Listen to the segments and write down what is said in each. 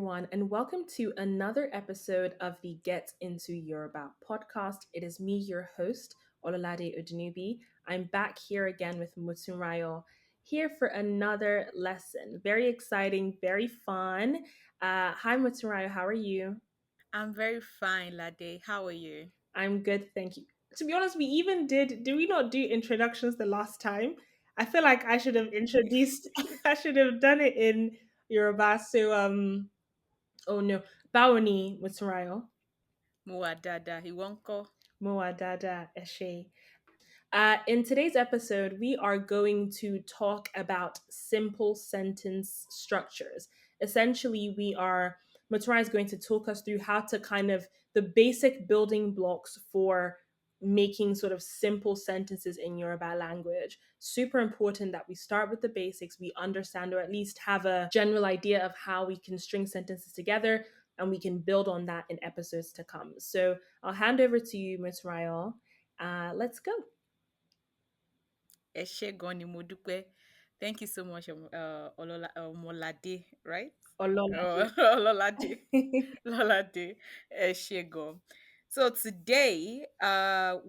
everyone, and welcome to another episode of the Get Into Yoruba podcast. It is me, your host, Ololade Odunubi. I'm back here again with Motunrayo, here for another lesson. Very exciting, very fun. Hi, Motunrayo, how are you? I'm very fine, Lade. How are you? I'm good, thank you. To be honest, we even did we not do introductions the last time? I feel like I should have introduced, I should have done it in Yoruba. Oh no, Bawoni Motunrayo. Muadada, Iwonko. Moa Dada Eshe. In today's episode, we are going to talk about simple sentence structures. Essentially, Maturai is going to talk us through how to kind of the basic building blocks for making sort of simple sentences in Yoruba language. Super important that we start with the basics, we understand or at least have a general idea of how we can string sentences together and we can build on that in episodes to come. So I'll hand over to you, Ms. Ryle. Let's go. Eshe ni Modupe. Thank you so much, Molade, right? Ololaje. Oh, Ololade. Lolade. Eshe. So today,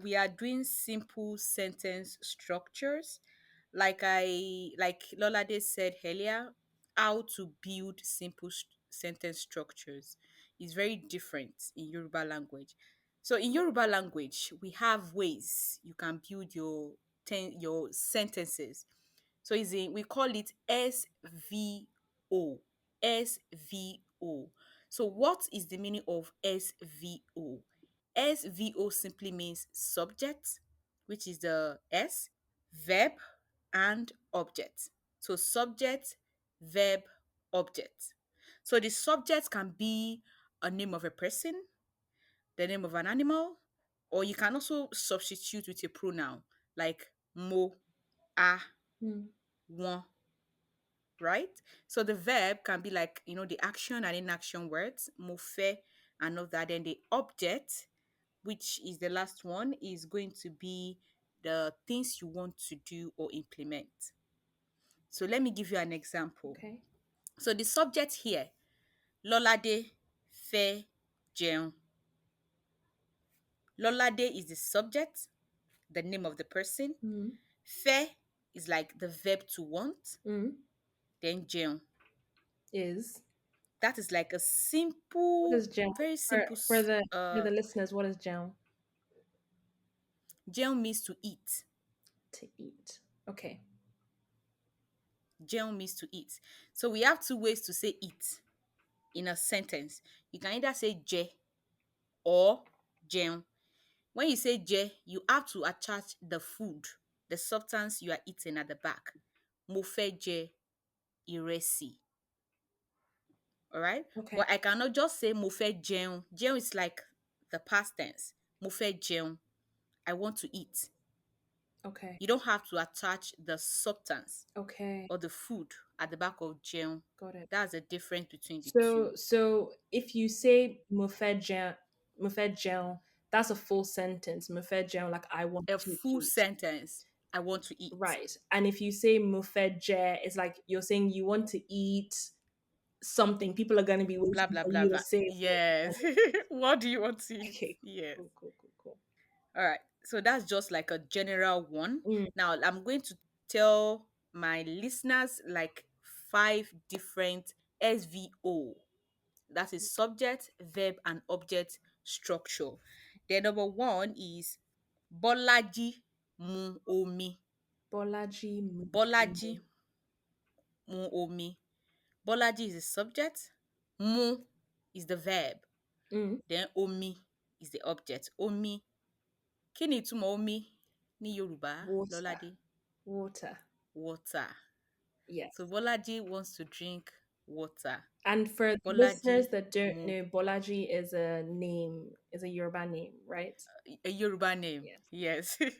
we are doing simple sentence structures. Like Lolade said earlier, how to build simple sentence structures is very different in Yoruba language. So in Yoruba language, we have ways you can build your sentences. So we call it SVO. SVO. So what is the meaning of SVO? SVO simply means subject, which is the S, verb, and object. So subject, verb, object. So the subject can be a name of a person, the name of an animal, or you can also substitute with a pronoun like mo, a, Mm, won, right? So the verb can be like, the action and inaction words, mo fe and all that. Then the object, which is the last one, is going to be the things you want to do or implement. So let me give you an example. okay. So the subject here, Lolade fe jeun. Lolade is the subject, the name of the person. Mm, Fe is like the verb to want. mm, Then jeun. is That is like a what simple, is gel very for simple. for the for the listeners? What is gel Jeun means to eat. to eat? Okay. Jeun means to eat. So we have two ways to say eat in a sentence. You can either say je or jeun. When you say je, you have to attach the food, the substance you are eating at the back. Mo fẹ́ jẹ ìrẹsì. All right. Okay. But I cannot just say mo fẹ́ jẹun. Jẹun is like the past tense. Mo fẹ́ jẹun. I want to eat. Okay. You don't have to attach the substance Okay. or the food at the back of jẹun. Got it. That's the difference between the two. So if you say mo fẹ́ jẹun, that's a full sentence. Mo fẹ́ jẹun, like I want A to full eat. sentence. I want to eat. Right. And if you say mo fẹ́ jẹ, it's like you're saying you want to eat something. People are going to be Blah waiting blah for blah you to blah. say what you want. Yes. What do you want to eat? Okay. Yes. Cool. Cool. Cool. Cool. All right. So that's just like a general one. Mm, Now I'm going to tell my listeners like five different SVO. That is subject, verb, and object structure. The number one is Bolaji mu omi. Bolaji Bolaji Mumu. mu omi. Bolaji is the subject. Mu is the verb. Mm, Then omi is the object. Omi. Kí ni ìtumọ̀ omi ní Yorùbá, water. Lọ́ládé? Water. Water. So Yes. Bolaji wants to drink water. And for the listeners Bolaji that don't mu know, Bolaji is a name, is a Yoruba name, right? a Yoruba name. Yes. Yes.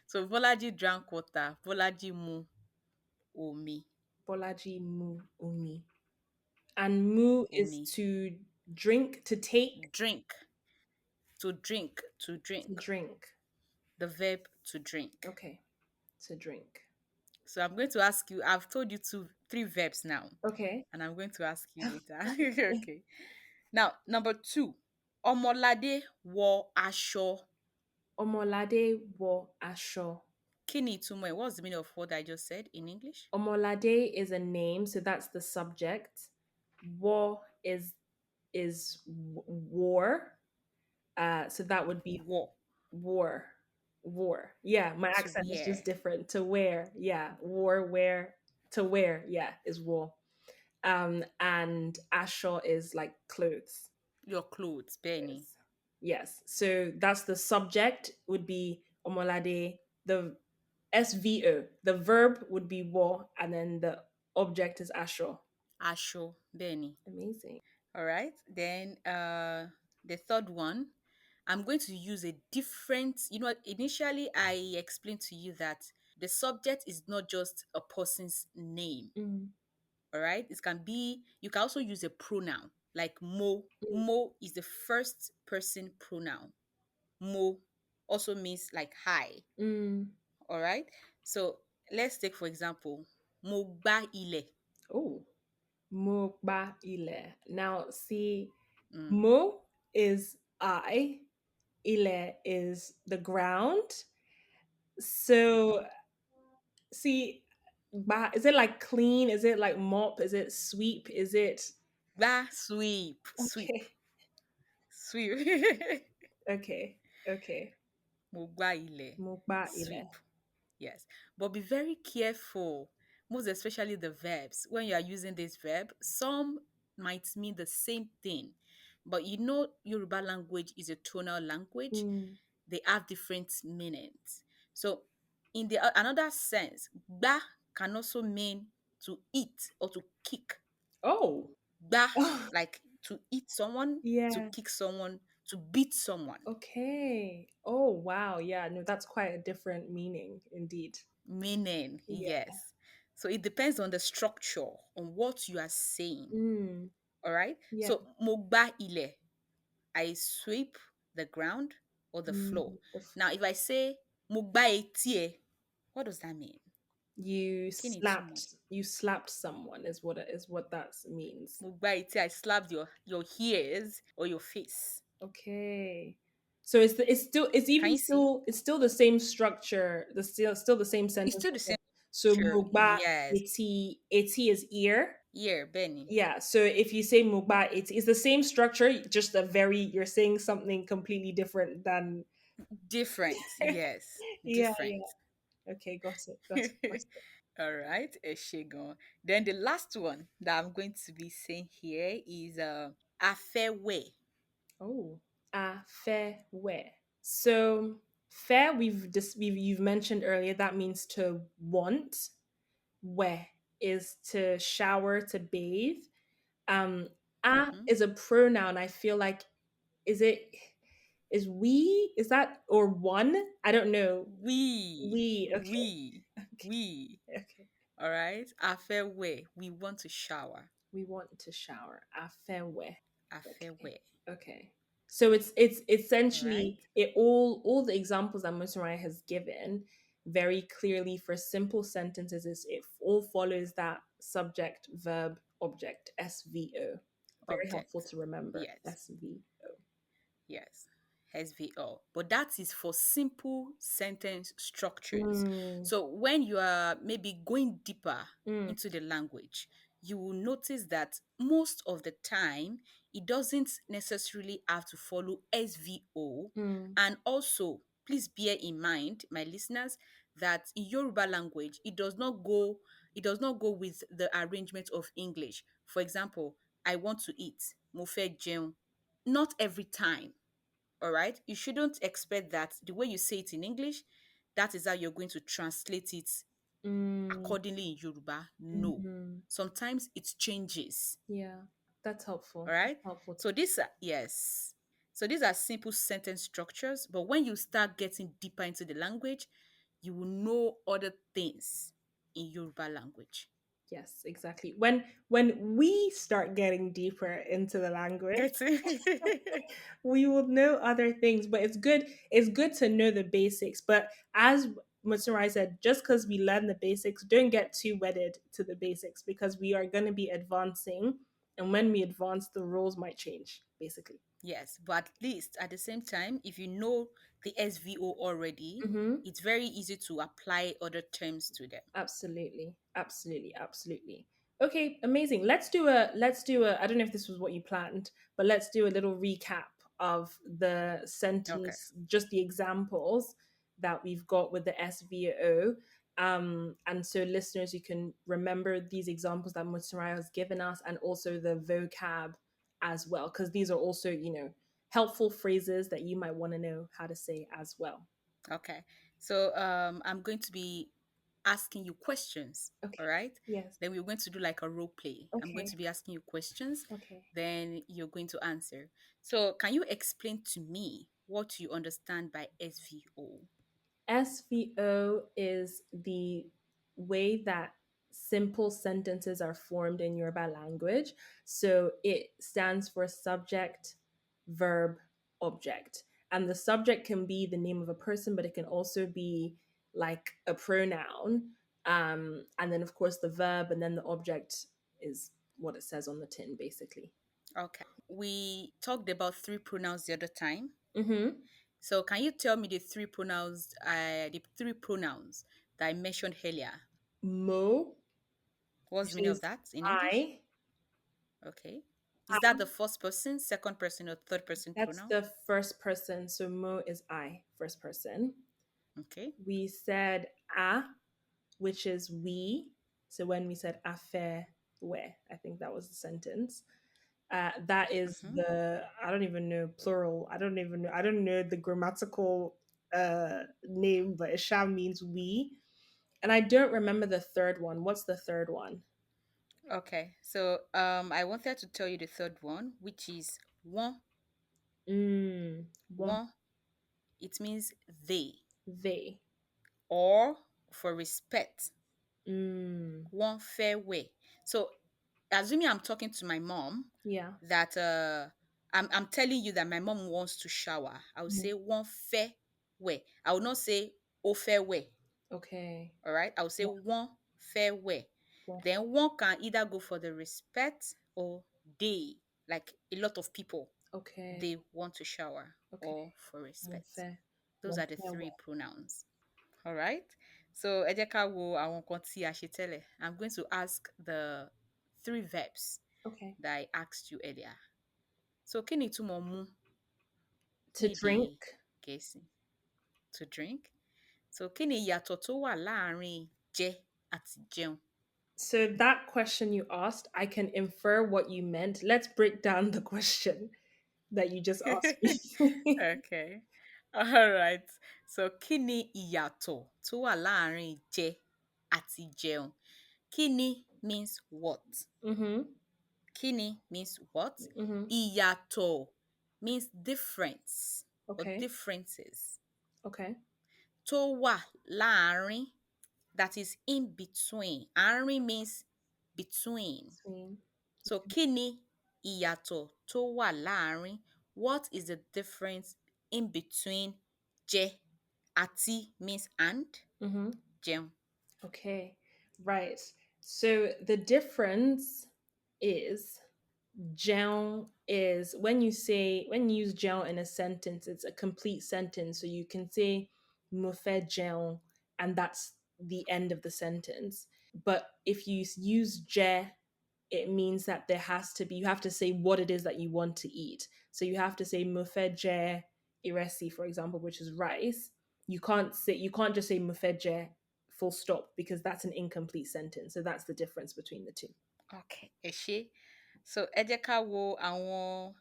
So Bolaji drank water. Bolaji mu omi. Bolaji Mu Umi. And Mu is Omi. to drink, to take, Drink. To drink. To to drink. drink. The verb to drink. Okay. To drink. So I'm going to ask you, I've told you to three verbs now, Okay. and I'm going to ask you later. Okay. Now, number two, Omolade wọ aṣọ. Omolade wọ aṣọ. Kí ni ìtumọ̀ ẹ̀? What's the meaning of what I just said in English? Omolade is a name, so that's the subject. War is war. So that would be Wọ, war. War. Yeah, my to accent is just wear. different. To wear. Yeah. War, wear. To wear. Yeah, is war. And asho is like clothes. Your clothes, Benny. Yes. Yes. So that's the subject would be omolade. The SVO. The verb would be war, and then the object is asho. Aṣọ, Benny. Amazing. All right. Then the third one, I'm going to use a different, initially I explained to you that the subject is not just a person's name. Mm, All right. It can be, you can also use a pronoun like mo. mm, Mo is the first person pronoun. Mo also means like hi. mm. All right. So let's take, for example, mo gba ile. Oh, mo ba ile. Now, see, Mm. mo is I, ile is the ground. So, see, ba, is it like clean? Is it like mop? Is it sweep? Is it Gba, sweep, sweep, okay? sweep. Okay, okay. Mo gba ile, Mo ba ile. sweep. Yes. But be very careful, most especially the verbs. When you are using this verb, some might mean the same thing. But Yoruba language is a tonal language. Mm. They have different meanings. So, in the another sense, ba can also mean to eat or to kick. Oh, Ba, like to eat someone, to yeah. kick someone, to beat someone. Okay. Oh, wow. Yeah, no, that's quite a different meaning indeed. Meaning, Yeah. yes. So it depends on the structure, on what you are saying. Mm, All right. yeah. So mogba ile, I sweep the ground or the floor. Mm, Now, if I say mogba etie, what does that mean? Kini tumo. you slapped someone is what that means. Mogba etie, I slapped your ears or your face. Okay. So it's Can even you see? still the same structure, still the same It's sentence. still the same So structure. mugba Yes. eti is ear. Ear, Benny. Yeah. So if you say mugba it's the same structure, just you're saying something completely different than Different. Yes. yeah, Different. yeah. Okay, got it. All right, Eshegon. Then the last one that I'm going to be saying here is afewe. Oh, fair wear. So fair, you've mentioned earlier that means to want. Wear is to shower, to bathe. Um, a Mm-hmm. is a pronoun. I feel like is it is we is that or one? I don't know. We, We okay we, we. okay. All right, afewe. We want to shower. We want to shower. A fair wear. Okay. Afewe. Okay. So it's All right. essentially it all the examples that Motunrayo has given very clearly for simple sentences is it all follows that subject verb object SVO. Very helpful Object. to remember Yes. SVO. Yes, SVO. But that is for simple sentence structures. Mm, So when you are maybe going deeper mm, into the language, you will notice that most of the time it doesn't necessarily have to follow SVO. mm, And also, please bear in mind, my listeners, that in Yoruba language, it does not go with the arrangement of English. For example, I want to eat. Mo fẹ́ jẹun. Not every time. All right. You shouldn't expect that the way you say it in English, that is how you're going to translate it mm, accordingly in Yoruba. No. mhm. Sometimes it changes. Yeah, that's All helpful. That's right. helpful. So these are, yes. So these are simple sentence structures. But when you start getting deeper into the language, you will know other things in Yoruba language. Yes, exactly. When we start getting deeper into the language, Get it? we will know other things, but it's good to know the basics. But as Mutsurai said, just because we learn the basics, don't get too wedded to the basics because we are going to be advancing. And when we advance, the rules might change, basically. Yes, but at least at the same time, if you know the SVO already, Mm-hmm. it's very easy to apply other terms to them. Absolutely. Absolutely. Absolutely. Okay, amazing. Let's do a I don't know if this was what you planned, but let's do a little recap of the Okay. sentence, just the examples that we've got with the SVO. And so listeners, you can remember these examples that Mutsuraya has given us and also the vocab as well, because these are also, helpful phrases that you might want to know how to say as well. Okay. So I'm going to be asking you questions. All Okay. right. Yes. Then we're going to do like a role play. I'm going to Okay. be asking you questions. Okay. Then you're going to answer. So can you explain to me what you understand by SVO? SVO is the way that simple sentences are formed in Yoruba language. So it stands for subject, verb, object. And the subject can be the name of a person, but it can also be like a pronoun. And then, of course, the verb, and then the object is what it says on the tin, basically. Okay. We talked about three pronouns the other time. Mm-hmm. So can you tell me the three pronouns that I mentioned earlier? Mo, What's the which meaning of is that in English? I. Okay. Is that the first person, second person, or third person That's pronoun? the first person. So mo is I, first person. Okay. We said a, which is we. So when we said affair, where, I think that was the sentence. That is Mm-hmm. the, I don't even know plural. I don't know the grammatical name, but Isha means we. And I don't remember the third one. What's the third one? Okay. So I wanted to tell you the third one, which is one. One, One. It means they, they. or for respect. Mm, One fair way. So assuming I'm talking to my mom, yeah. that I'm telling you that my mom wants to shower, I would Mhm. say one fair way. I will not say oh fair way. Okay. All right. I would say Yeah. one fair way. One, Then one can either go for the respect or they, like a lot of people, okay. they want to shower Okay. or for Mo respect. fẹ́, Those mo are the fẹ́ three wẹ̀. pronouns. All right. So ẹ jẹ́ ká wo àwọn nǹkan tí a ṣe tẹ́lẹ̀. I'm going to ask the three verbs Okay. that I asked you earlier. So kí ni ìtumọ̀ mu To ní èdè drink. Gẹ̀ẹ́sì? To drink. So kí ni ìyàtọ̀ tó wà láàárín jẹ àti jẹun? So that question you asked, I can infer what you meant. Let's break down the question that you just asked me. Okay. All right. So kí ni ìyàtọ̀ tó wà láàárín jẹ àti jẹun? Kí ni means what? Mm-hmm. Kí ni means what? Mm-hmm. Ìyàtọ̀ means difference or Okay. differences. Okay. Tó wà láàárín, that is in between. Àárín means between. Between. So kí ni ìyàtọ̀ tó wà láàárín? What is the difference in between jẹ àti means and Mm-hmm. jẹun? Okay. Right. So the difference is Jeon is when you use jeon in a sentence, it's a complete sentence. So you can say mo fẹ́ jeon, and that's the end of the sentence. But if you use je, it means that you have to say what it is that you want to eat. So you have to say mo fẹ́ jẹ ìrẹsì, for example, which is rice. You can't just say mo fẹ́ jẹ full stop because that's an incomplete sentence. So that's the difference between the two. Okay, ẹ ṣé. So ẹ jẹ́ ká wo àwọn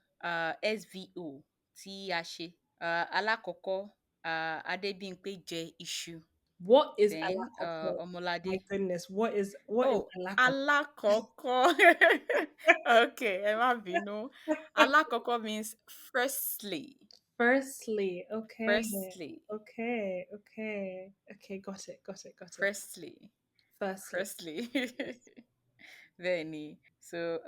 SVO tí a ṣe. Alákọ̀ọ́kọ́, Adébímpé jẹ iṣu. What is Then alakoko? Ọmọládé. My goodness, what is Oh, alakoko? alákọ̀ọ́kọ́. Okay, ẹ má bínú. Alákọ̀ọ́kọ́ means firstly. Firstly, okay, Firstly. okay, okay, okay, got it, got it, got it. Firstly. Firstly, Firstly. yes. Bẹ́ẹ̀ni. So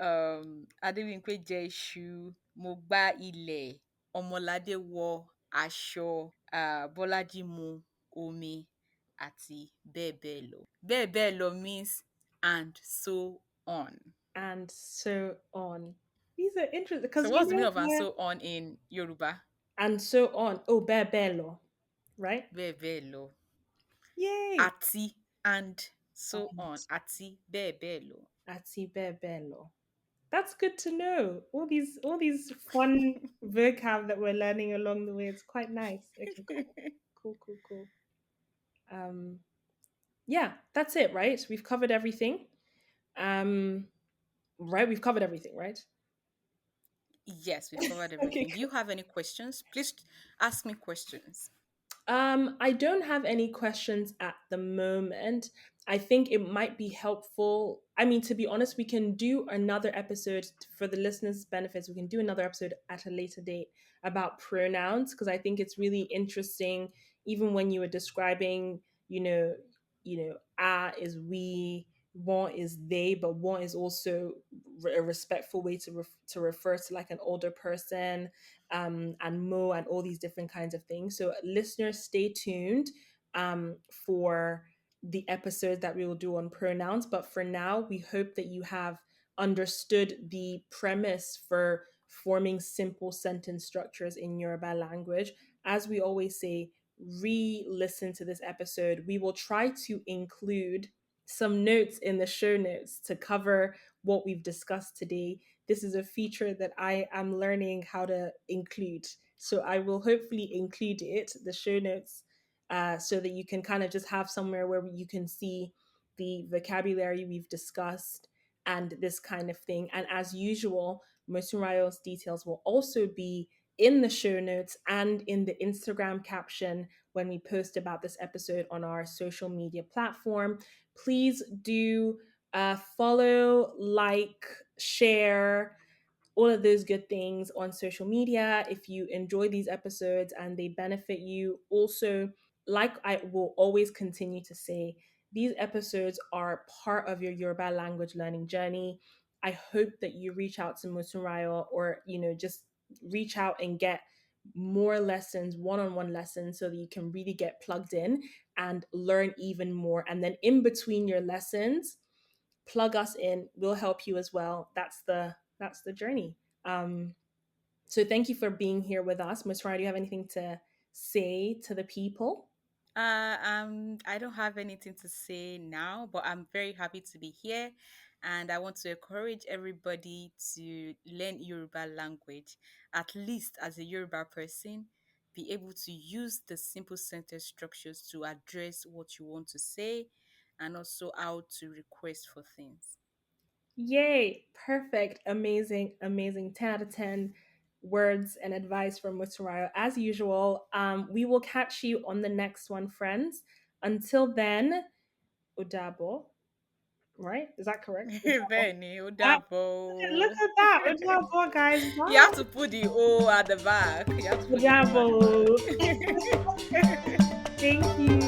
Adébímpé jẹ iṣu, mo gbá ilẹ̀, Ọmọládé wọ aṣọ, Bọ́lájí mu omi. àti bẹ́ẹ̀ bẹ́ẹ̀ lọ. Bẹ́ẹ̀ bẹ́ẹ̀ lọ means and so on. and so on. These are interesting So because what's the meaning of and so on in Yoruba? and so on. Oh, bebelo, right? Bẹ́ẹ̀ bẹ́ẹ̀ lọ. Yay! Àti and so on. And Àti bẹ́ẹ̀ bẹ́ẹ̀ lọ. ati bebelo. That's good to know. All these fun vocab that we're learning along the way. It's quite nice. Okay, cool. Cool, cool, cool. Um yeah, that's it, right? We've covered everything. Um right, we've covered everything, right? Yes, we've covered Okay, everything. Do you have any questions? Please ask me questions. I don't have any questions at the moment. I think it might be helpful. I mean, to be honest, we can do another episode for the listeners' benefits. We can do another episode at a later date about pronouns because I think it's really interesting. Even when you were describing, you know, ah is we, want is they, but want is also a respectful way to refer to like an older person, and mo and all these different kinds of things. So, listeners, stay tuned for the episode that we will do on pronouns. But for now, we hope that you have understood the premise for forming simple sentence structures in Yoruba language. As we always say, re listen to this episode. We will try to include some notes in the show notes to cover what we've discussed today. This is a feature that I am learning how to include. So I will hopefully include it, the show notes, so that you can kind of just have somewhere where you can see the vocabulary we've discussed and this kind of thing. And as usual, Motunrayo's details will also be in the show notes and in the Instagram caption when we post about this episode on our social media platform. Please do follow, like, share, all of those good things on social media. If you enjoy these episodes and they benefit you, also, like I will always continue to say, these episodes are part of your Yoruba language learning journey. I hope that you reach out to Motunrayo, or just reach out and get more lessons, one-on-one lessons, so that you can really get plugged in and learn even more. And then in between your lessons, plug us in. We'll help you as well. That's the journey. So thank you for being here with us. Ms. Ryan, do you have anything to say to the people? I don't have anything to say now, but I'm very happy to be here, and I want to encourage everybody to learn Yoruba language, at least as a Yoruba person, be able to use the simple sentence structures to address what you want to say, and also how to request for things. Yay! Perfect. Amazing. Amazing. 10 out of 10 words and advice from Mutarayo. As usual, we will catch you on the next one, friends. Until then, Udabo, right? Is that correct? Udabo. Bẹ́ẹ̀ni, ó Ah, look dàbọ̀. at that. Udabo, guys. You have Bye. to put the O at the back. You have to put the O at the Udabo. back. Thank you.